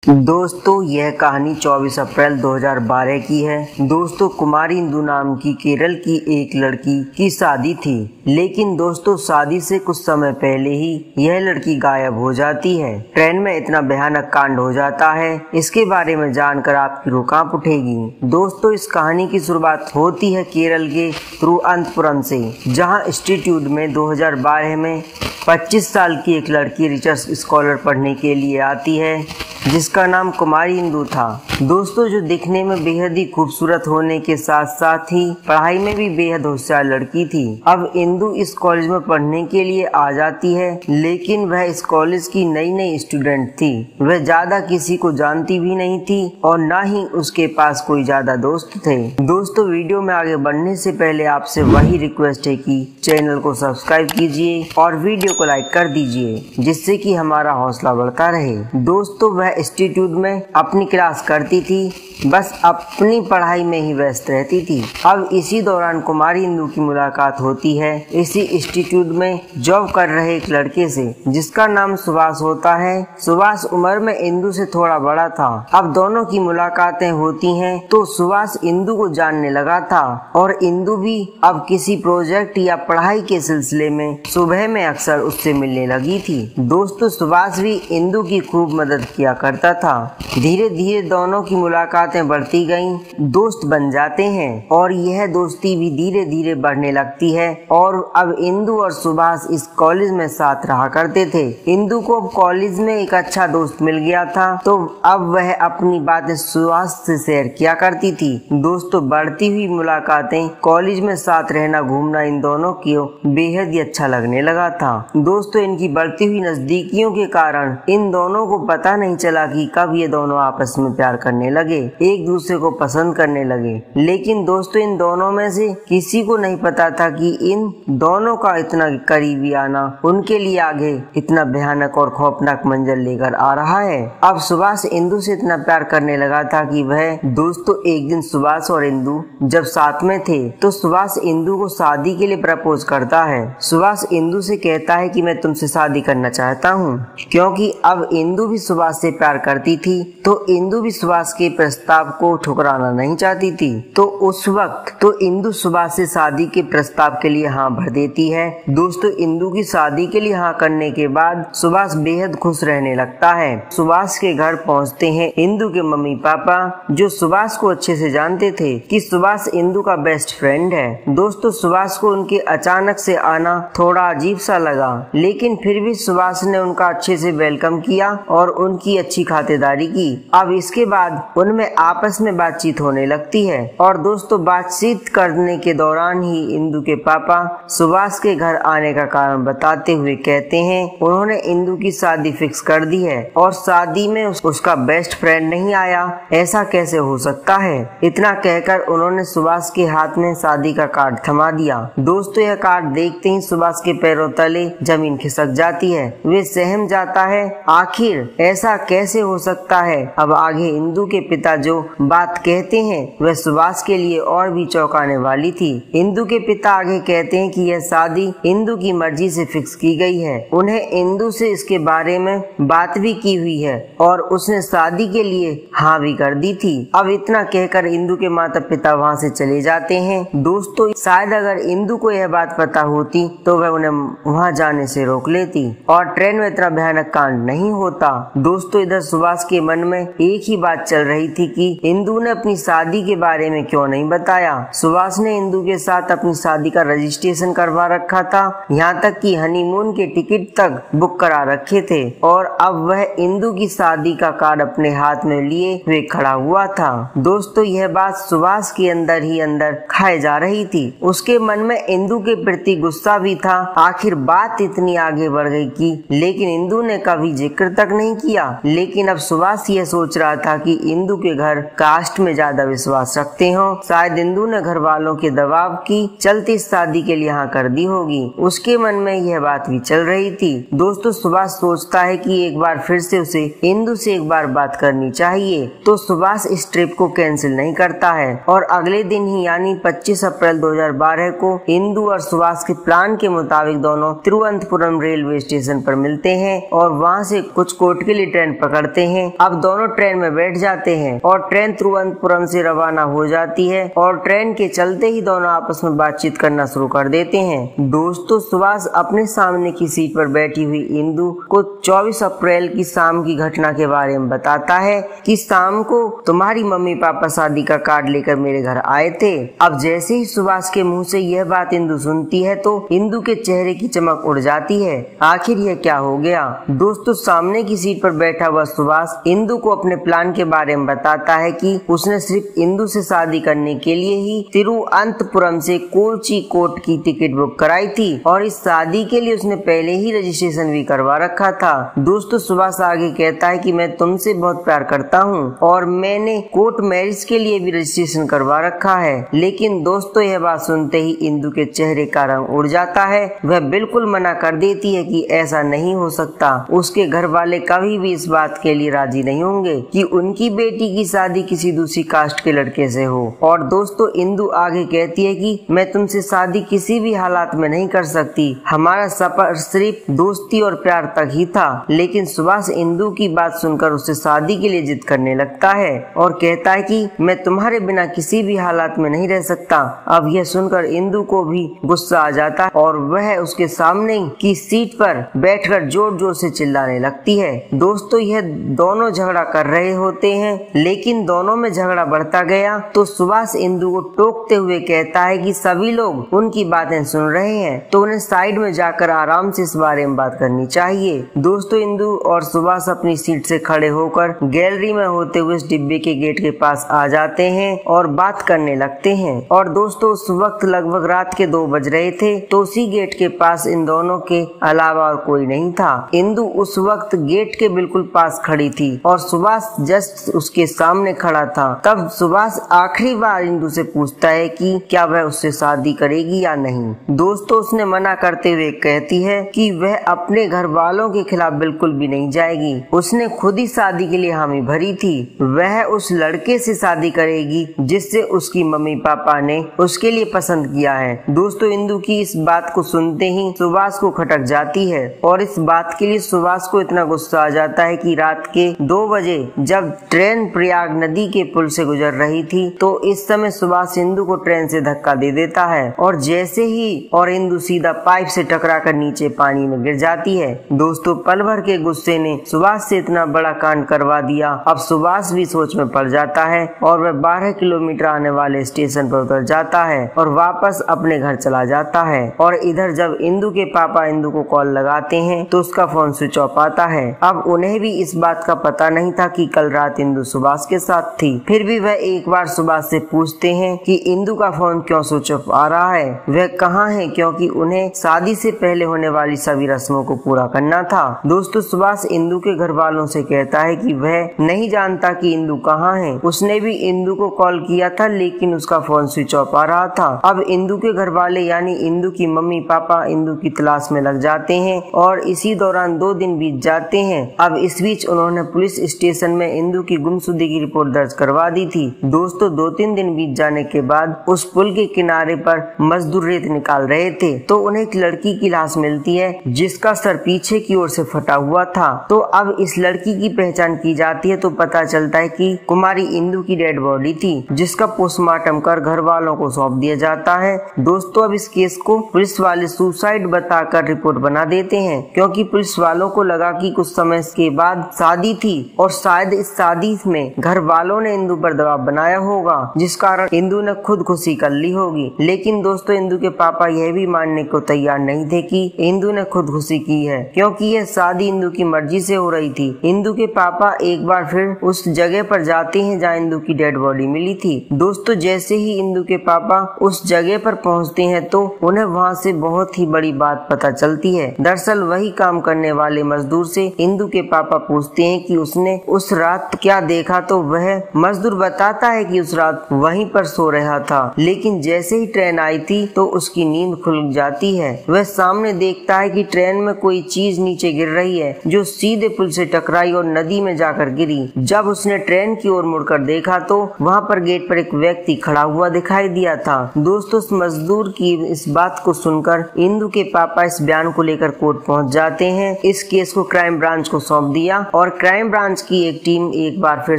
दोस्तों यह कहानी 24 अप्रैल 2012 की है। दोस्तों कुमारी इंदु नाम की केरल की एक लड़की की शादी थी, लेकिन दोस्तों शादी से कुछ समय पहले ही यह लड़की गायब हो जाती है। ट्रेन में इतना भयानक कांड हो जाता है, इसके बारे में जानकर आपकी रूह कांप उठेगी। दोस्तों इस कहानी की शुरुआत होती है केरल के तिरुवनंतपुरम से, जहां इंस्टीट्यूट में 2012 में 25 साल की एक लड़की रिसर्च स्कॉलर पढ़ने के लिए आती है, जिसका नाम कुमारी इंदु था। दोस्तों जो दिखने में बेहद ही खूबसूरत होने के साथ साथ ही पढ़ाई में भी बेहद होशियार लड़की थी। अब इंदु इस कॉलेज में पढ़ने के लिए आ जाती है, लेकिन वह इस कॉलेज की नई स्टूडेंट थी। वह ज्यादा किसी को जानती भी नहीं थी और ना ही उसके पास कोई ज्यादा दोस्त थे। दोस्तों वीडियो में आगे बढ़ने से पहले आपसे वही रिक्वेस्ट है कि चैनल को सब्सक्राइब कीजिए और वीडियो को लाइक कर दीजिए, जिससे कि हमारा हौसला बढ़ता रहे। दोस्तों वह इंस्टीट्यूट में अपनी क्लास करती थी, बस अपनी पढ़ाई में ही व्यस्त रहती थी। अब इसी दौरान कुमारी इंदु की मुलाकात होती है इसी इंस्टीट्यूट में जॉब कर रहे एक लड़के से, जिसका नाम सुभाष होता है। सुभाष उम्र में इंदु से थोड़ा बड़ा था। अब दोनों की मुलाकातें होती हैं तो सुभाष इंदु को जानने लगा था और इंदु भी अब किसी प्रोजेक्ट या पढ़ाई के सिलसिले में सुबह में अक्सर उससे मिलने लगी थी। दोस्तों सुभाष भी इंदु की खूब मदद किया करता था। धीरे धीरे दोनों की मुलाकातें बढ़ती गईं, दोस्त बन जाते हैं और यह दोस्ती भी धीरे धीरे बढ़ने लगती है। और अब इंदु और सुभाष इस कॉलेज में साथ रहा करते थे। इंदु को अब कॉलेज में एक अच्छा दोस्त मिल गया था, तो अब वह अपनी बातें सुभाष से शेयर किया करती थी। दोस्तों बढ़ती हुई मुलाकातें, कॉलेज में साथ रहना, घूमना इन दोनों को बेहद ही अच्छा लगने लगा था। दोस्तों इनकी बढ़ती हुई नजदीकियों के कारण इन दोनों को पता नहीं चला कि कब ये दोनों आपस में प्यार करने लगे, एक दूसरे को पसंद करने लगे। लेकिन दोस्तों इन दोनों में से किसी को नहीं पता था कि इन दोनों का इतना करीबी आना उनके लिए आगे इतना भयानक और खौफनाक मंजर लेकर आ रहा है। अब सुभाष इंदु से इतना प्यार करने लगा था कि वह दोस्तों एक दिन सुभाष और इंदु जब साथ में थे तो सुभाष इंदु को शादी के लिए प्रपोज करता है। सुभाष इंदु से कहता है कि मैं तुमसे शादी करना चाहता हूँ, क्योंकि अब इंदु भी सुभाष से प्यार करती थी, तो इंदु भी सुभाष के प्रस्ताव को ठुकराना नहीं चाहती थी। तो उस वक्त तो इंदु सुभाष से शादी के प्रस्ताव के लिए हाँ भर देती है। दोस्तों इंदु की शादी के लिए हाँ करने के बाद सुभाष बेहद खुश रहने लगता है। सुभाष के घर पहुंचते हैं इंदु के मम्मी पापा, जो सुभाष को अच्छे से जानते थे कि सुभाष इंदु का बेस्ट फ्रेंड है। दोस्तों सुभाष को उनके अचानक से आना थोड़ा अजीब सा लगा, लेकिन फिर भी सुभाष ने उनका अच्छे से वेलकम किया और उनकी अच्छी खातिरदारी की। अब इसके बाद उनमें आपस में बातचीत होने लगती है और दोस्तों बातचीत करने के दौरान ही इंदु के पापा सुभाष के घर आने का कारण बताते हुए कहते हैं उन्होंने इंदु की शादी फिक्स कर दी है और शादी में उसका बेस्ट फ्रेंड नहीं आया, ऐसा कैसे हो सकता है। इतना कहकर उन्होंने सुभाष के हाथ में शादी का कार्ड थमा दिया। दोस्तों यह कार्ड देखते ही सुभाष के पैरों तले जमीन खिसक जाती है, वे सहम जाता है, आखिर ऐसा कैसे हो सकता है। अब आगे इंदु के पिता जो बात कहते हैं वह सुभाष के लिए और भी चौंकाने वाली थी। इंदु के पिता आगे कहते हैं कि यह शादी इंदु की मर्जी से फिक्स की गई है, उन्हें इंदु से इसके बारे में बात भी की हुई है और उसने शादी के लिए हाँ भी कर दी थी। अब इतना कहकर इंदु के माता पिता वहाँ से चले जाते हैं। दोस्तों शायद अगर इंदु को यह बात पता होती तो वह उन्हें वहाँ जाने से रोक लेती और ट्रेन में इतना भयानक कांड नहीं होता। दोस्तों इधर सुभाष के मन में एक ही बात चल रही थी कि इंदु ने अपनी शादी के बारे में क्यों नहीं बताया। सुभाष ने इंदु के साथ अपनी शादी का रजिस्ट्रेशन करवा रखा था, यहाँ तक कि हनीमून के टिकट तक बुक करा रखे थे और अब वह इंदु की शादी का कार्ड अपने हाथ में लिए हुए खड़ा हुआ था। दोस्तों यह बात सुभाष के अंदर ही अंदर खाए जा रही थी। उसके मन में इंदु के प्रति गुस्सा भी था, आखिर बात इतनी आगे बढ़ गई कि लेकिन इंदु ने कभी जिक्र तक नहीं किया। लेकिन अब सुभाष यह सोच रहा था कि इंदु के घर कास्ट में ज्यादा विश्वास रखते हो, शायद इंदु ने घर वालों के दबाव की चलती शादी के लिए हाँ कर दी होगी। उसके मन में यह बात भी चल रही थी। दोस्तों सुभाष सोचता है कि एक बार फिर से उसे इंदु से एक बार बात करनी चाहिए, तो सुभाष इस ट्रिप को कैंसिल नहीं करता है और अगले दिन ही यानी 25 अप्रैल 2012 को इंदु और सुभाष के प्लान के मुताबिक दोनों तिरुवनंतपुरम रेलवे स्टेशन पर मिलते हैं और वहाँ से कुछ कोर्ट के लिए ट्रेन पकड़ते हैं। अब अब दोनों ट्रेन में बैठ जाते हैं और ट्रेन तिरुवनंतपुरम से रवाना हो जाती है और ट्रेन के चलते ही दोनों आपस में बातचीत करना शुरू कर देते हैं। दोस्तों सुभाष अपने सामने की सीट पर बैठी हुई इंदु को 24 अप्रैल की शाम की घटना के बारे में बताता है कि शाम को तुम्हारी मम्मी पापा शादी का कार्ड लेकर मेरे घर आए थे। अब जैसे ही सुभाष के मुंह से यह बात इंदु सुनती है तो इंदु के चेहरे की चमक उड़ जाती है। आखिर यह क्या हो गया। दोस्तों सामने की सीट पर बैठा हुआ सुभाष इंदु को अपने प्लान के बारे में बताता है कि उसने सिर्फ इंदु से शादी करने के लिए ही तिरुवनंतपुरम से कोझिकोड की टिकट बुक कराई थी और इस शादी के लिए उसने पहले ही रजिस्ट्रेशन भी करवा रखा था। दोस्तों सुभाष आगे कहता है कि मैं तुमसे बहुत प्यार करता हूँ और मैंने कोर्ट मैरिज के लिए भी रजिस्ट्रेशन करवा रखा है। लेकिन दोस्तों यह बात सुनते ही इंदु के चेहरे का रंग उड़ जाता है। वह बिल्कुल मना कर देती है कि ऐसा नहीं हो सकता। उसके घर वाले कभी भी इस बात के लिए राजी नहीं होंगे कि उनकी बेटी की शादी किसी दूसरी कास्ट के लड़के से हो। और दोस्तों इंदु आगे कहती है कि मैं तुमसे शादी किसी भी हालात में नहीं कर सकती। हमारा सफर सिर्फ दोस्ती और प्यार तक ही था। लेकिन सुभाष इंदु की बात सुनकर उससे शादी के लिए जिद करने लगता है और कहता है कि मैं तुम्हारे बिना किसी भी हालात में नहीं रह सकता। अब यह सुनकर इंदु को भी गुस्सा आ जाता है और वह उसके सामने की सीट पर बैठकर जोर जोर से चिल्लाने लगती है। दोस्तों यह दोनों झगड़ा कर रहे होते हैं लेकिन दोनों में झगड़ा बढ़ता गया तो सुभाष इंदु को टोकते हुए कहता है कि सभी लोग उनकी बातें सुन रहे हैं तो उन्हें साइड में जाकर आराम से इस बारे में बात करनी चाहिए। दोस्तों इंदु और सुभाष अपनी सीट से खड़े होकर गैलरी में होते हुए इस डिब्बे के गेट के पास आ जाते हैं और बात करने लगते हैं। और दोस्तों उस वक्त लगभग रात के 2 बज रहे थे तो उसी गेट के पास इन दोनों के अलावा और कोई नहीं था। इंदु उस वक्त गेट के बिल्कुल पास खड़ी थी और सुभाष जस्ट उसके सामने खड़ा था। तब सुभाष आखिरी बार इंदु से पूछता है कि क्या वह उससे शादी करेगी या नहीं। दोस्तों उसने मना करते हुए कहती है कि वह अपने घर वालों के खिलाफ बिल्कुल भी नहीं जाएगी। उसने खुद ही शादी के लिए हामी भरी थी। वह उस लड़के से शादी करेगी जिससे उसकी मम्मी पापा ने उसके लिए पसंद किया है। दोस्तों इंदु की इस बात को सुनते ही सुभाष को खटक जाती है और इस बात के लिए सुभाष को इतना गुस्सा आ जाता है कि रात के 2 बजे जब ट्रेन प्रयाग नदी के पुल से गुजर रही थी तो इस समय सुभाष इंदु को ट्रेन से धक्का दे देता है और जैसे ही और इंदु सीधा पाइप से टकराकर नीचे पानी में गिर जाती है। दोस्तों पल भर के गुस्से ने सुभाष से इतना बड़ा कांड करवा दिया। अब सुभाष भी सोच में पड़ जाता है और वह 12 किलोमीटर आने वाले स्टेशन पर उतर जाता है और वापस अपने घर चला जाता है। और इधर जब इंदु के पापा इंदु को कॉल लगाते हैं तो उसका फोन स्विच ऑफ आता है। अब उन्हें भी इस बात का पता नहीं था कि कल रात इंदु सुभाष के साथ थी। फिर भी वह एक बार सुभाष से पूछते हैं कि इंदु का फोन क्यों स्विच ऑफ आ रहा है, वह कहाँ है, क्योंकि उन्हें शादी से पहले होने वाली सभी रस्मों को पूरा करना था। दोस्तों सुभाष इंदु के घर वालों से कहता है कि वह नहीं जानता कि इंदु कहाँ है। उसने भी इंदु को कॉल किया था लेकिन उसका फोन स्विच ऑफ आ रहा था। अब इंदु के घर वाले यानी इंदु की मम्मी पापा इंदु की तलाश में लग जाते हैं और इसी दौरान 2 दिन बीत जाते हैं। अब इस बीच उन्होंने पुलिस स्टेशन में इंदु की गुमशुदगी की रिपोर्ट दर्ज करवा दी थी। दोस्तों 2-3 दिन बीत जाने के बाद उस पुल के किनारे पर मजदूर रेत निकाल रहे थे तो उन्हें एक लड़की की लाश मिलती है जिसका सर पीछे की ओर से फटा हुआ था। तो अब इस लड़की की पहचान की जाती है तो पता चलता है कि कुमारी इंदु की डेड बॉडी थी जिसका पोस्टमार्टम कर घर वालों को सौंप दिया जाता है। दोस्तों अब इस केस को पुलिस वाले सुसाइड बताकर रिपोर्ट बना देते हैं क्योंकि पुलिस वालों को लगा कि कुछ समय के बाद शादी थी और शायद इस शादी में घर वालों ने इंदु पर दबाव बनाया होगा जिस कारण इंदु ने खुदकुशी कर ली होगी। लेकिन दोस्तों इंदु के पापा यह भी मानने को तैयार नहीं थे कि इंदु ने खुदकुशी की है क्योंकि यह शादी इंदु की मर्जी से हो रही थी। इंदु के पापा एक बार फिर उस जगह पर जाते हैं जहाँ इंदु की डेड बॉडी मिली थी। दोस्तों जैसे ही इंदु के पापा उस जगह पर पहुँचते हैं तो उन्हें वहाँ से बहुत ही बड़ी बात पता चलती है। दरअसल वही काम करने वाले मजदूर से इंदु के पापा पूछते हैं कि उसने उस रात क्या देखा तो वह मजदूर बताता है कि उस रात वहीं पर सो रहा था लेकिन जैसे ही ट्रेन आई थी तो उसकी नींद खुल जाती है। वह सामने देखता है कि ट्रेन में कोई चीज नीचे गिर रही है जो सीधे पुल से टकराई और नदी में जाकर गिरी। जब उसने ट्रेन की ओर मुड़कर देखा तो वहाँ पर गेट पर एक व्यक्ति खड़ा हुआ दिखाई दिया था। दोस्तों उस मजदूर की इस बात को सुनकर इंदु के पापा इस बयान को लेकर कोर्ट पहुँच जाते हैं। इस केस को क्राइम ब्रांच को सौंप दिया और क्राइम ब्रांच ब्रांच की एक टीम एक बार फिर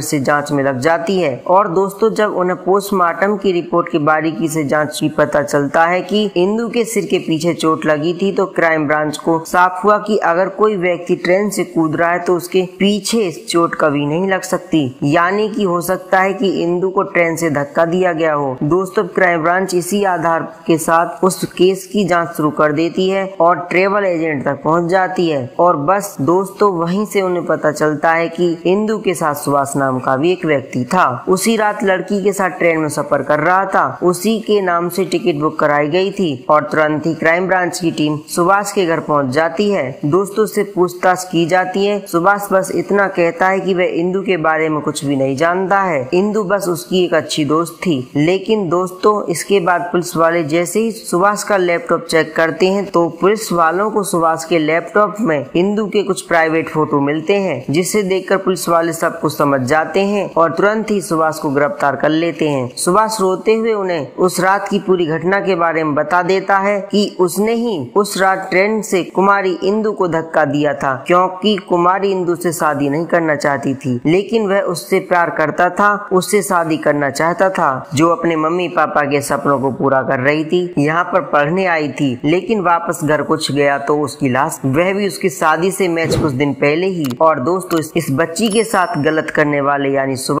से जांच में लग जाती है और दोस्तों जब उन्हें पोस्टमार्टम की रिपोर्ट की बारीकी से जांच की पता चलता है कि इंदु के सिर के पीछे चोट लगी थी, तो क्राइम ब्रांच को साफ हुआ कि अगर कोई व्यक्ति ट्रेन से कूद रहा है तो उसके पीछे चोट कभी नहीं लग सकती, यानी कि हो सकता है कि इंदु को ट्रेन से धक्का दिया गया हो। दोस्तों क्राइम ब्रांच इसी आधार के साथ उस केस की जांच शुरू कर देती है और ट्रेवल एजेंट तक पहुंच जाती है और बस दोस्तों वहीं से उन्हें पता चलता है कि इंदु के साथ सुभाष नाम का भी एक व्यक्ति था। उसी रात लड़की के साथ ट्रेन में सफर कर रहा था, उसी के नाम से टिकट बुक कराई गई थी और तुरंत ही क्राइम ब्रांच की टीम सुभाष के घर पहुंच जाती है। दोस्तों से पूछताछ की जाती है। सुभाष बस इतना कहता है कि वह इंदु के बारे में कुछ भी नहीं जानता है, इंदु बस उसकी एक अच्छी दोस्त थी। लेकिन दोस्तों इसके बाद पुलिस वाले जैसे ही सुभाष का लैपटॉप चेक करते हैं तो पुलिस वालों को सुभाष के लैपटॉप में इंदु के कुछ प्राइवेट फोटो मिलते हैं, जिसे देखकर पुलिस वाले सब कुछ समझ जाते हैं और तुरंत ही सुभाष को गिरफ्तार कर लेते हैं। सुभाष रोते हुए उन्हें उस रात की पूरी घटना के बारे में बता देता है कि उसने ही उस रात ट्रेन से कुमारी इंदु को धक्का दिया था, क्योंकि कुमारी इंदु से शादी नहीं करना चाहती थी, लेकिन वह उससे प्यार करता था, उससे शादी करना चाहता था, जो अपने मम्मी पापा के सपनों को पूरा कर रही थी। यहाँ पर पढ़ने आई थी लेकिन वापस घर कुछ गया तो उसकी लाश, वह भी उसकी शादी से मैच कुछ दिन पहले ही। और दोस्तों इस बच्ची के साथ गलत करने वाले यानी सुभाष